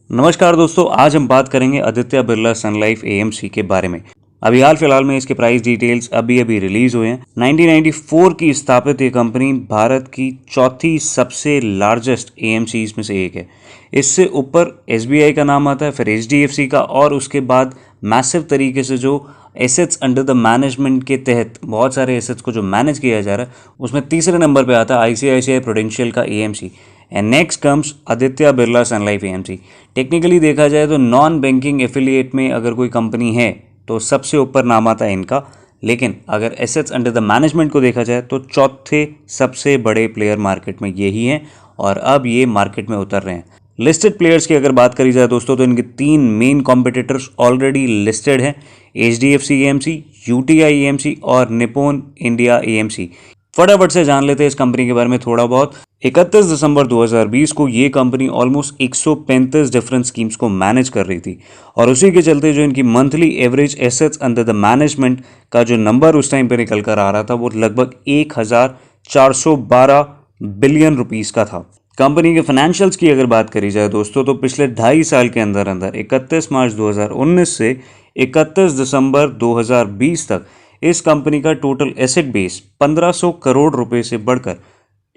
नमस्कार दोस्तों, आज हम बात करेंगे Aditya Birla sun life AMC के बारे में। अभी हाल फिलहाल में इसके प्राइस डिटेल्स अभी रिलीज हुए हैं। 1994 की स्थापित ये कंपनी भारत की चौथी सबसे लार्जेस्ट एएमसीज में से एक है। इससे ऊपर एसबीआई का नाम आता है, फिर एचडीएफसी का, और उसके बाद मैसिव तरीके से जो एसेट्स अंडर द मैनेजमेंट के तहत बहुत सारे एसेट्स को जो मैनेज किया जा रहा है उसमें तीसरे नंबर पे आता है आईसीआईसीआई प्रूडेंशियल का AMC. And next comes Aditya Birla sun life AMC. Technically देखा जाए तो नॉन बैंकिंग एफिलिएट में अगर कोई कंपनी है तो सबसे ऊपर नाम आता है इनका, लेकिन अगर एसेट्स अंडर द मैनेजमेंट को देखा जाए तो चौथे सबसे बड़े प्लेयर मार्केट में यही हैं और अब ये मार्केट में उतर रहे हैं। लिस्टेड प्लेयर्स की अगर बात करी जाए दोस्तों तो इनके तीन मेन कॉम्पिटिटर्स ऑलरेडी लिस्टेड हैं, एचडीएफसी एएमसी, यूटीआई एएमसी और निप्पॉन इंडिया एएमसी। फटाफट से जान लेते हैं इस कंपनी के बारे में थोड़ा बहुत। 31 दिसंबर 2020 को ये कंपनी ऑलमोस्ट 135 डिफरेंट स्कीम्स को मैनेज कर रही थी और उसी के चलते जो इनकी monthly average assets under the management का जो नंबर उस टाइम पे निकल कर आ रहा था वो लगभग 1412 बिलियन रुपीस का था। कंपनी के फाइनेंशियल्स की अगर बात करी जाए दोस्तों तो पिछले 2.5 साल के अंदर अंदर 31 मार्च 2019 से 31 दिसंबर 2020 तक इस कंपनी का टोटल एसेट बेस 1500 करोड़ रुपए से बढ़कर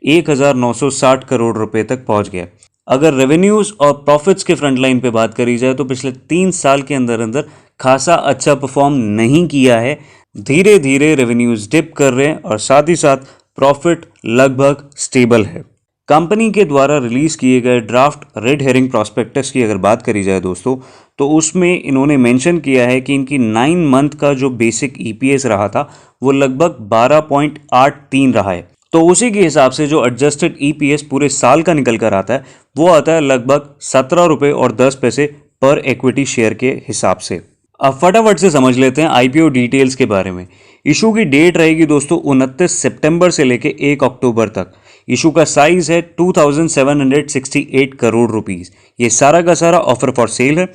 1960 करोड़ रुपए तक पहुंच गया। अगर रेवेन्यूज और प्रॉफिट्स के फ्रंट लाइन पे बात करी जाए तो पिछले 3 साल के अंदर अंदर खासा अच्छा परफॉर्म नहीं किया है। धीरे धीरे रेवेन्यूज डिप कर रहे हैं और साथ ही साथ प्रॉफिट लगभग स्टेबल है। कंपनी के द्वारा रिलीज किए गए ड्राफ्ट रेड हेरिंग प्रॉस्पेक्टस की अगर बात करी जाए दोस्तों तो उसमें इन्होंने मेंशन किया है कि इनकी 9 मंथ का जो बेसिक ईपीएस रहा था वो लगभग 12.83 रहा है। तो उसी के हिसाब से जो एडजस्टेड ईपीएस पूरे साल का निकल कर आता है वो आता है लगभग 17 रुपये और 10 पैसे पर इक्विटी शेयर के हिसाब से। अब फटाफट से समझ लेते हैं आईपीओ डिटेल्स के बारे में। इशू की डेट रहेगी दोस्तों 29 सितंबर से लेके 1 अक्टूबर तक। इशू का साइज है 2768 करोड़ रुपीस। ये सारा का सारा ऑफर फॉर सेल है।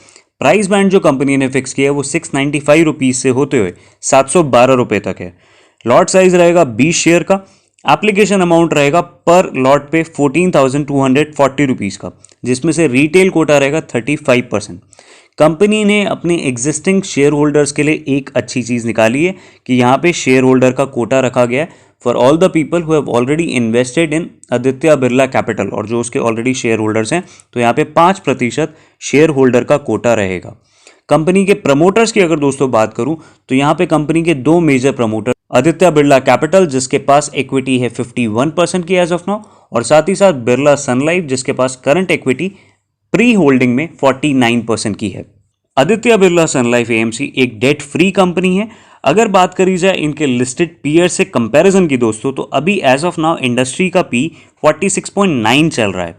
प्राइस बैंड जो कंपनी ने फिक्स किया है वो 695 रुपीस से होते हुए 712 रुपए तक है। लॉट साइज रहेगा 20 शेयर का। एप्लीकेशन अमाउंट रहेगा पर लॉट पे 14,240 रुपीस का, जिसमें से रिटेल कोटा रहेगा 35%। कंपनी ने अपने एग्जिस्टिंग शेयर होल्डर्स के लिए एक अच्छी चीज़ निकाली है कि यहाँ पे शेयर होल्डर का कोटा रखा गया है for all the people who have already invested in Aditya Birla capital, और जो उसके ऑलरेडी शेयर होल्डर्स हैं तो यहाँ पे 5% शेयर होल्डर का कोटा रहेगा। कंपनी के प्रमोटर्स की अगर दोस्तों बात करूं तो यहाँ पे कंपनी के दो major promoter, Aditya Birla capital जिसके पास इक्विटी है 51% की एज ऑफ नाउ, और साथ ही साथ बिरला सन लाइफ जिसके पास करंट इक्विटी प्री होल्डिंग में 49% की है। Aditya Birla sun life AMC एक डेट फ्री कंपनी है। अगर बात करी जाए इनके लिस्टेड पीयर से कंपैरिजन की दोस्तों तो अभी एज ऑफ नाउ इंडस्ट्री का पी 46.9 चल रहा है।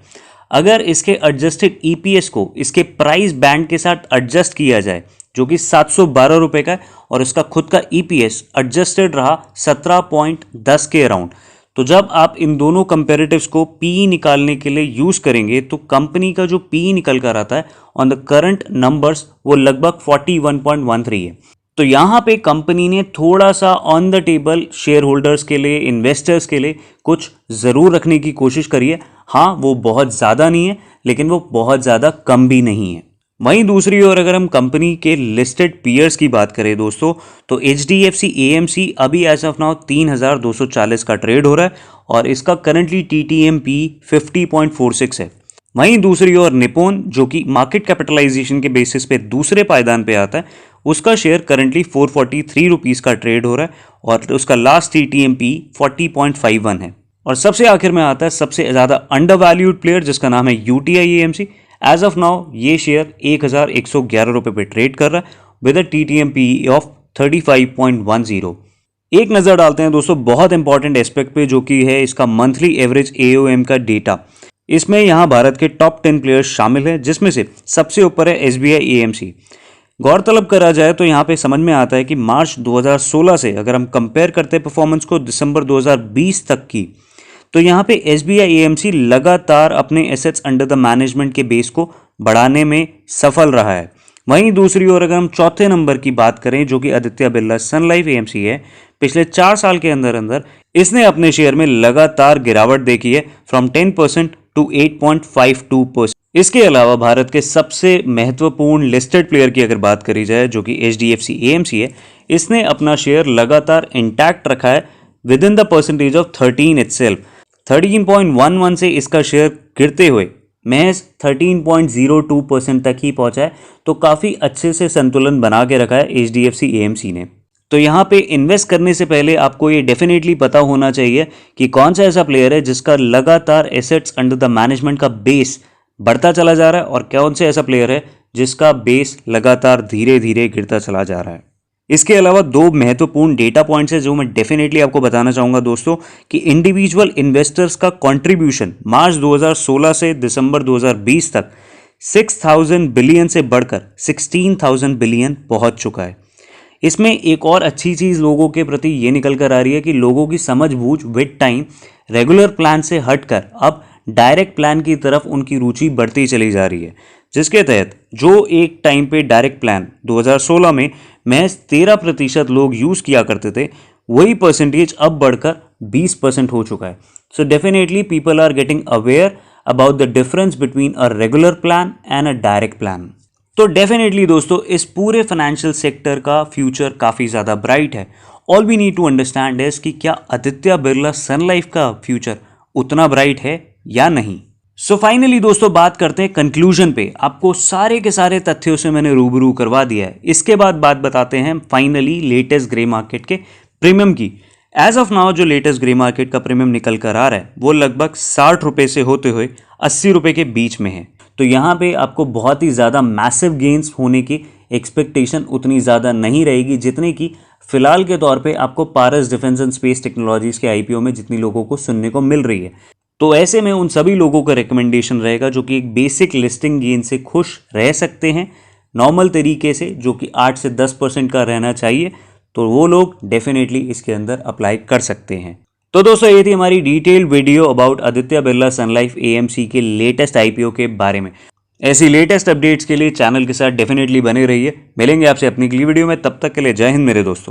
अगर इसके एडजस्टेड ईपीएस को इसके प्राइस बैंड के साथ एडजस्ट किया जाए जो कि 712 रुपए का है और इसका खुद का ईपीएस एडजस्टेड रहा 17.10 के अराउंड, तो जब आप इन दोनों कंपेरेटिव्स को पीई निकालने के लिए यूज करेंगे तो कंपनी का जो पीई निकल कर आता है ऑन द करंट नंबर्स वो लगभग 41.13 है। तो यहाँ पे कंपनी ने थोड़ा सा on the table share holders के लिए, इन्वेस्टर्स के लिए कुछ ज़रूर रखने की कोशिश करी है। हाँ, वो बहुत ज़्यादा नहीं है लेकिन वो बहुत ज़्यादा कम भी नहीं है। वहीं दूसरी ओर अगर हम कंपनी के लिस्टेड पीयर्स की बात करें दोस्तों तो एचडीएफसी एएमसी अभी एज ऑफ नाउ 3240 का ट्रेड हो रहा है और इसका करंटली टीटीएमपी 50.46 है। वहीं दूसरी ओर निप्पॉन जो कि मार्केट कैपिटलाइजेशन के बेसिस पे दूसरे पायदान पे आता है, उसका शेयर करंटली 443 रुपीज़ का ट्रेड हो रहा है और उसका लास्ट टीटीएमपी 40.51 है। और सबसे आखिर में आता है सबसे ज़्यादा अंडर वैल्यूड प्लेयर जिसका नाम है UTI AMC. As of now ये शेयर 1111 रुपये पे ट्रेड कर रहा है विद अ टीटीएमपी ऑफ 35.10। एक नज़र डालते हैं दोस्तों बहुत इंपॉर्टेंट एस्पेक्ट पे जो कि है इसका मंथली एवरेज एओएम का डेटा। इसमें यहाँ भारत के टॉप 10 प्लेयर्स शामिल हैं जिसमें से सबसे ऊपर है एसबीआई एएमसी। गौरतलब करा जाए तो यहाँ पे समझ में आता है कि मार्च 2016 से अगर हम कंपेयर करते हैं परफॉर्मेंस को दिसंबर 2020 तक की, तो यहाँ पे एसबीआई एएमसी लगातार अपने एसेट्स अंडर द मैनेजमेंट के बेस को बढ़ाने में सफल रहा है। वहीं दूसरी ओर अगर हम चौथे नंबर की बात करें जो कि Aditya Birla sun life AMC है, पिछले 4 साल के अंदर अंदर इसने अपने शेयर में लगातार गिरावट देखी है फ्रॉम 10% टू 8.52%। इसके अलावा भारत के सबसे महत्वपूर्ण लिस्टेड प्लेयर की अगर बात करी जाए जो कि HDFC AMC है, इसने अपना शेयर लगातार इंटैक्ट रखा है with in the percentage of 13 itself. 13.11 से इसका शेयर गिरते हुए महज 13.02% तक ही पहुंचा है। तो काफ़ी अच्छे से संतुलन बना के रखा है HDFC AMC ने। तो यहाँ पे इन्वेस्ट करने से पहले आपको ये डेफिनेटली पता होना चाहिए कि कौन सा ऐसा प्लेयर है जिसका लगातार एसेट्स अंडर द मैनेजमेंट का बेस बढ़ता चला जा रहा है और कौन से ऐसा प्लेयर है जिसका बेस लगातार धीरे धीरे गिरता चला जा रहा है। इसके अलावा दो महत्वपूर्ण डेटा पॉइंट्स है जो मैं डेफिनेटली आपको बताना चाहूँगा दोस्तों कि इंडिविजुअल इन्वेस्टर्स का कंट्रीब्यूशन मार्च 2016 से दिसंबर 2020 तक 6,000 बिलियन से बढ़कर 16,000 बिलियन पहुंच चुका है। इसमें एक और अच्छी चीज़ लोगों के प्रति ये निकल कर आ रही है कि लोगों की समझबूझ विद टाइम रेगुलर प्लान से हटकर अब डायरेक्ट प्लान की तरफ उनकी रुचि बढ़ती चली जा रही है, जिसके तहत जो एक टाइम पे डायरेक्ट प्लान 2016 में महज 13% लोग यूज़ किया करते थे, वही परसेंटेज अब बढ़कर 20% हो चुका है। So definitely people are getting aware about the difference between a regular plan and a direct plan. तो डेफिनेटली दोस्तों इस पूरे फाइनेंशियल सेक्टर का फ्यूचर काफ़ी ज़्यादा ब्राइट है। All we need to understand is कि क्या आदित्य बिरला सन लाइफ का फ्यूचर उतना ब्राइट है या नहीं। सो फाइनली दोस्तों बात करते हैं कंक्लूजन पे। आपको सारे के सारे तथ्यों से मैंने रूबरू करवा दिया है। इसके बाद बात बताते हैं फाइनली लेटेस्ट ग्रे मार्केट के प्रीमियम की। एज ऑफ नाउ जो लेटेस्ट ग्रे मार्केट का प्रीमियम निकल कर आ रहा है वो लगभग 60 रुपये से होते हुए 80 रुपये के बीच में है। तो यहाँ पे आपको बहुत ही ज़्यादा मैसिव गेन्स होने की एक्सपेक्टेशन उतनी ज़्यादा नहीं रहेगी जितने की फिलहाल के तौर पे आपको पारस डिफेंस एंड स्पेस टेक्नोलॉजीज़ के IPO में जितनी लोगों को सुनने को मिल रही है। तो ऐसे में उन सभी लोगों का रिकमेंडेशन रहेगा जो कि एक बेसिक लिस्टिंग गेन से खुश रह सकते हैं नॉर्मल तरीके से, जो कि 8 से 10% का रहना चाहिए, तो वो लोग डेफिनेटली इसके अंदर अप्लाई कर सकते हैं। तो दोस्तों ये थी हमारी detailed video about Aditya Birla sun life AMC के लेटेस्ट IPO के बारे में। ऐसी लेटेस्ट अपडेट्स के लिए चैनल के साथ डेफिनेटली बने रहिए। मिलेंगे आपसे अपनी अगली वीडियो में, तब तक के लिए जय हिंद मेरे दोस्तों।